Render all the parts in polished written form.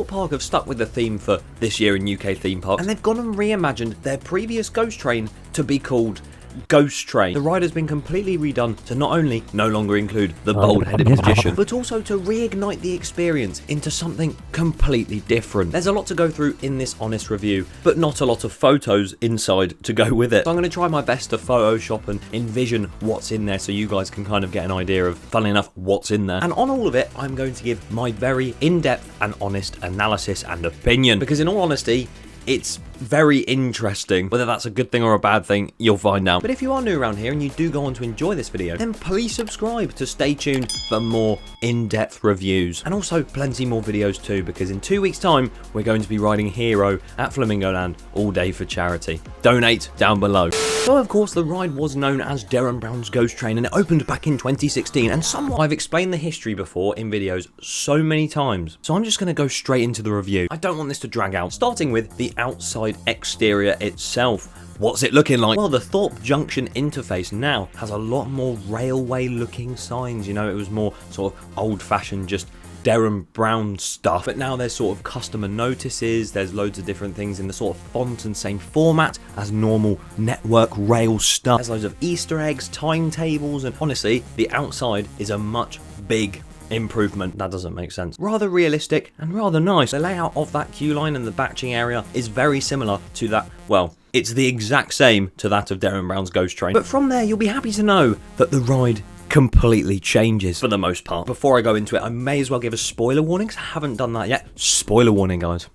Thorpe Park have stuck with the theme for this year in UK theme parks, and they've gone and reimagined their previous Ghost Train to be called Ghost Train. The ride has been completely redone to not only no longer include the bald-headed magician, but also to reignite the experience into something completely different. There's a lot to go through in this honest review, but not a lot of photos inside to go with it. So I'm going to try my best to Photoshop and envision what's in there so you guys can kind of get an idea of, funnily enough, what's in there. And on all of it, I'm going to give my very in-depth and honest analysis and opinion, because in all honesty, it's very interesting. Whether that's a good thing or a bad thing, you'll find out. But if you are new around here and you do go on to enjoy this video, then please subscribe to stay tuned for more in-depth reviews. And also plenty more videos too, because in 2 weeks' time, we're going to be riding Hero at Flamingo Land all day for charity. Donate down below. So of course, the ride was known as Derren Browns Ghost Train, and it opened back in 2016. And somewhat I've explained the history before in videos so many times. So I'm just going to go straight into the review. I don't want this to drag out. Starting with the outside exterior itself. What's it looking like? Well, the Thorpe Junction interface now has a lot more railway looking signs. You know, it was more sort of old-fashioned, just Derren Brown stuff, but now there's sort of customer notices, there's loads of different things in the sort of font and same format as normal network rail stuff. There's loads of Easter eggs, timetables, and honestly, the outside is a much big improvement. That doesn't make sense. Rather realistic and rather nice. The layout of that queue line and the batching area is very similar to that, well, it's the exact same to that of Derren Brown's Ghost Train. But from there, you'll be happy to know that the ride completely changes for the most part. Before I go into it, I may as well give a spoiler warning, because I haven't done that yet. Spoiler warning, guys.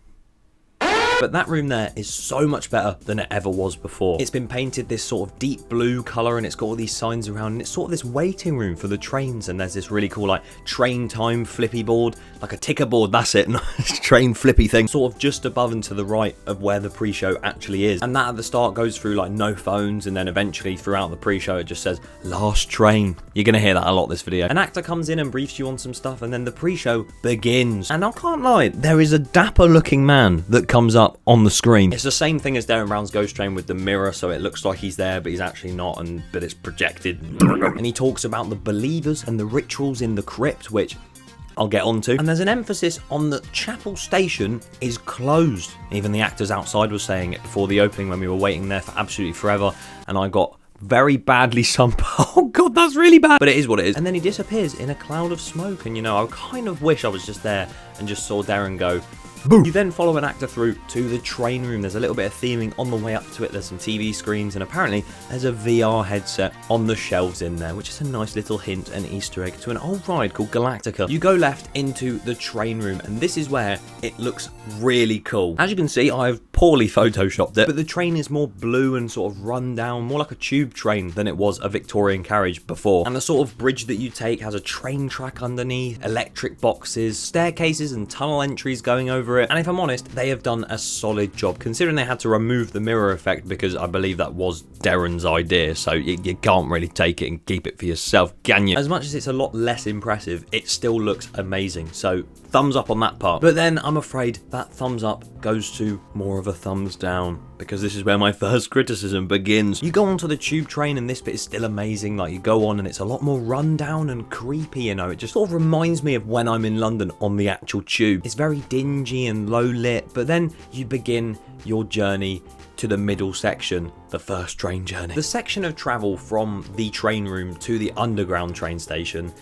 But that room there is so much better than it ever was before. It's been painted this sort of deep blue colour, and it's got all these signs around, and it's sort of this waiting room for the trains, and there's this really cool like train time flippy board, like a ticker board, that's it, train flippy thing, sort of just above and to the right of where the pre-show actually is. And that at the start goes through like no phones, and then eventually throughout the pre-show it just says last train. You're gonna hear that a lot this video. An actor comes in and briefs you on some stuff, and then the pre-show begins. And I can't lie, there is a dapper looking man that comes up on the screen. It's the same thing as Derren Brown's Ghost Train with the mirror, so it looks like he's there but he's actually not, but it's projected. And he talks about the believers and the rituals in the crypt, which I'll get onto. And there's an emphasis on the chapel station is closed. Even the actors outside were saying it before the opening when we were waiting there for absolutely forever, and I got very badly sunburned. Oh god, that's really bad. But it is what it is. And then he disappears in a cloud of smoke, and you know, I kind of wish I was just there and just saw Derren go boom. You then follow an actor through to the train room. There's a little bit of theming on the way up to it. There's some TV screens, and apparently there's a VR headset on the shelves in there, which is a nice little hint and Easter egg to an old ride called Galactica. You go left into the train room, and this is where it looks really cool. As you can see, I've poorly photoshopped it, but the train is more blue and sort of run down, more like a tube train than it was a Victorian carriage before. And the sort of bridge that you take has a train track underneath, electric boxes, staircases and tunnel entries going over it. And if I'm honest, they have done a solid job, considering they had to remove the mirror effect, because I believe that was Derren's idea, so you can't really take it and keep it for yourself, can you? As much as it's a lot less impressive, it still looks amazing, so thumbs up on that part. But then I'm afraid that thumbs up goes to more of a thumbs down, because this is where my first criticism begins. You go onto the tube train and this bit is still amazing. Like, you go on and it's a lot more rundown and creepy, you know. It just sort of reminds me of when I'm in London on the actual tube. It's very dingy and low lit, but then you begin your journey to the middle section, the first train journey. The section of travel from the train room to the underground train station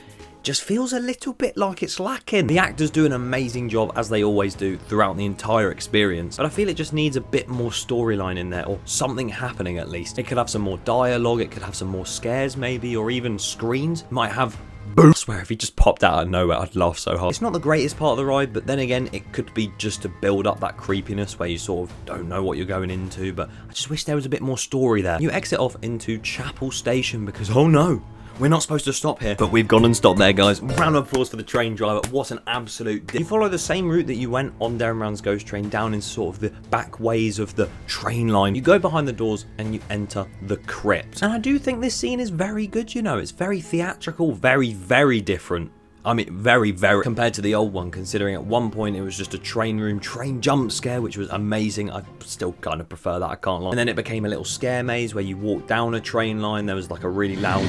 just feels a little bit like it's lacking. The actors do an amazing job, as they always do throughout the entire experience, but I feel it just needs a bit more storyline in there, or something happening at least. It could have some more dialogue, it could have some more scares maybe, or even screens. It might have boom. I swear, if he just popped out of nowhere, I'd laugh so hard. It's not the greatest part of the ride, but then again, it could be just to build up that creepiness where you sort of don't know what you're going into, but I just wish there was a bit more story there. You exit off into Chapel Station because, oh no, we're not supposed to stop here, but we've gone and stopped there, guys. Round of applause for the train driver. What an absolute You follow the same route that you went on Derren Browns Ghost Train, down into sort of the back ways of the train line. You go behind the doors and you enter the crypt. And I do think this scene is very good, you know. It's very theatrical, very, very different I mean, very, very, compared to the old one, considering at one point it was just a train room, train jump scare, which was amazing. I still kind of prefer that, I can't lie. And then it became a little scare maze where you walk down a train line. There was like a really loud...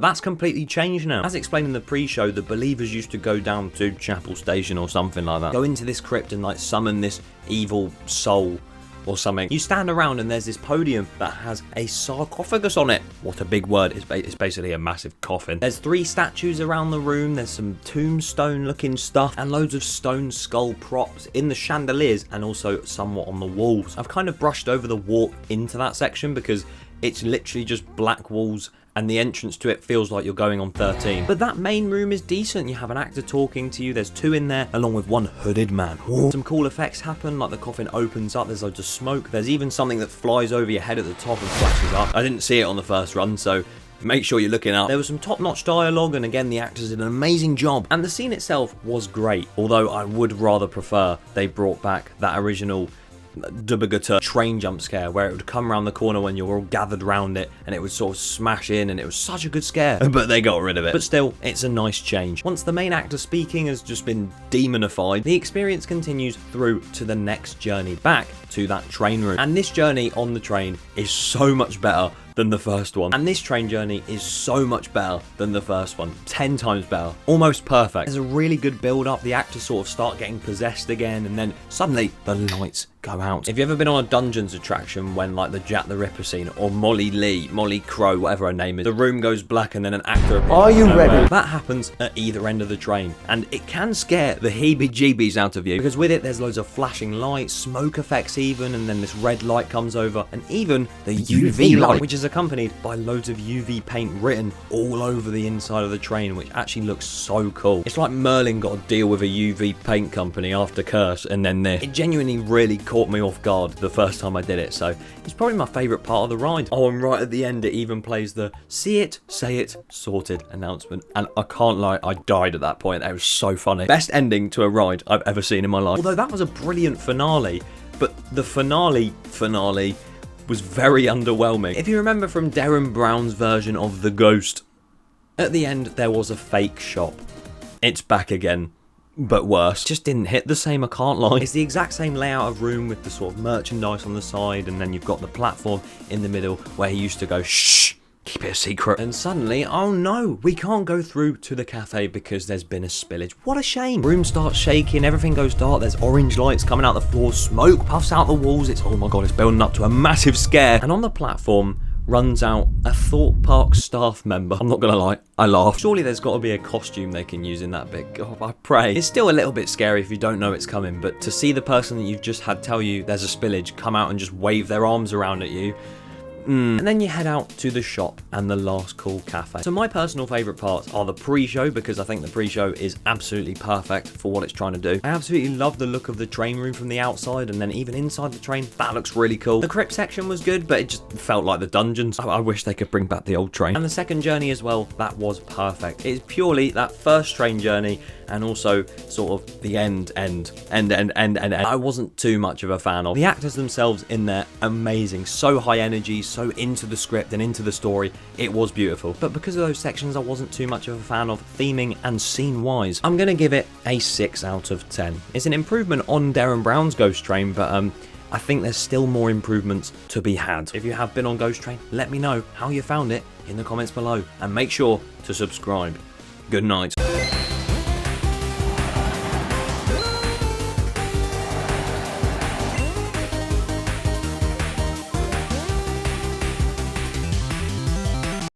That's completely changed now. As explained in the pre-show, the believers used to go down to Chapel Station or something like that, go into this crypt and like summon this evil soul or something. You stand around and there's this podium that has a sarcophagus on it. What a big word. It's basically a massive coffin. There's 3 statues around the room. There's some tombstone looking stuff and loads of stone skull props in the chandeliers and also somewhat on the walls. I've kind of brushed over the walk into that section because it's literally just black walls and the entrance to it feels like you're going on 13. But that main room is decent. You have an actor talking to you. There's 2 in there, along with 1 hooded man. Ooh. Some cool effects happen, like the coffin opens up, there's loads of smoke. There's even something that flies over your head at the top and flashes up. I didn't see it on the first run, so make sure you're looking up. There was some top-notch dialogue, and again, the actors did an amazing job. And the scene itself was great, although I would rather prefer they brought back that original Dubagata train jump scare where it would come around the corner when you're all gathered around it and it would sort of smash in, and it was such a good scare, but they got rid of it. But still, it's a nice change. Once the main actor speaking has just been demonified, the experience continues through to the next journey back to that train room, and this journey on the train is so much better than the first one. And this train journey is so much better than the first one. 10 times better. Almost perfect. There's a really good build up. The actors sort of start getting possessed again, and then suddenly the lights go out. If you've ever been on a Dungeons attraction when like the Jack the Ripper scene or Molly Crow, whatever her name is, the room goes black and then an actor appears. Are you ready? That happens at either end of the train, and it can scare the heebie-jeebies out of you because with it there's loads of flashing lights, smoke effects even, and then this red light comes over, and even the UV light, which is accompanied by loads of UV paint written all over the inside of the train, which actually looks so cool. It's like Merlin got a deal with a UV paint company after Curse, and then this. It genuinely really caught me off guard the first time I did it, so it's probably my favourite part of the ride. Oh, and right at the end it even plays the see it, say it, sorted announcement, and I can't lie, I died at that point. That was so funny. Best ending to a ride I've ever seen in my life. Although that was a brilliant finale, but the finale was very underwhelming. If you remember from Derren Brown's version of The Ghost, at the end there was a fake shop. It's back again, but worse. Just didn't hit the same, I can't lie. It's the exact same layout of room with the sort of merchandise on the side, and then you've got the platform in the middle where he used to go, shh, keep it a secret. And suddenly, oh no, we can't go through to the cafe because there's been a spillage. What a shame. Room starts shaking, everything goes dark, there's orange lights coming out the floor, smoke puffs out the walls. It's, oh my god, it's building up to a massive scare. And on the platform runs out a Thorpe Park staff member. I'm not gonna lie, I laughed. Surely there's got to be a costume they can use in that bit. God, I pray. It's still a little bit scary if you don't know it's coming, but to see the person that you've just had tell you there's a spillage come out and just wave their arms around at you, And then you head out to the shop and the Last Call Cafe. So my personal favourite parts are the pre-show, because I think the pre-show is absolutely perfect for what it's trying to do. I absolutely love the look of the train room from the outside, and then even inside the train, that looks really cool. The crypt section was good, but it just felt like the dungeons. I wish they could bring back the old train. And the second journey as well, that was perfect. It's purely that first train journey, and also sort of the end. I wasn't too much of a fan of. The actors themselves in there, amazing. So high energy, so into the script and into the story. It was beautiful. But because of those sections I wasn't too much of a fan of, theming and scene-wise, I'm going to give it a 6 out of 10. It's an improvement on Derren Browns Ghost Train, but I think there's still more improvements to be had. If you have been on Ghost Train, let me know how you found it in the comments below, and make sure to subscribe. Good night.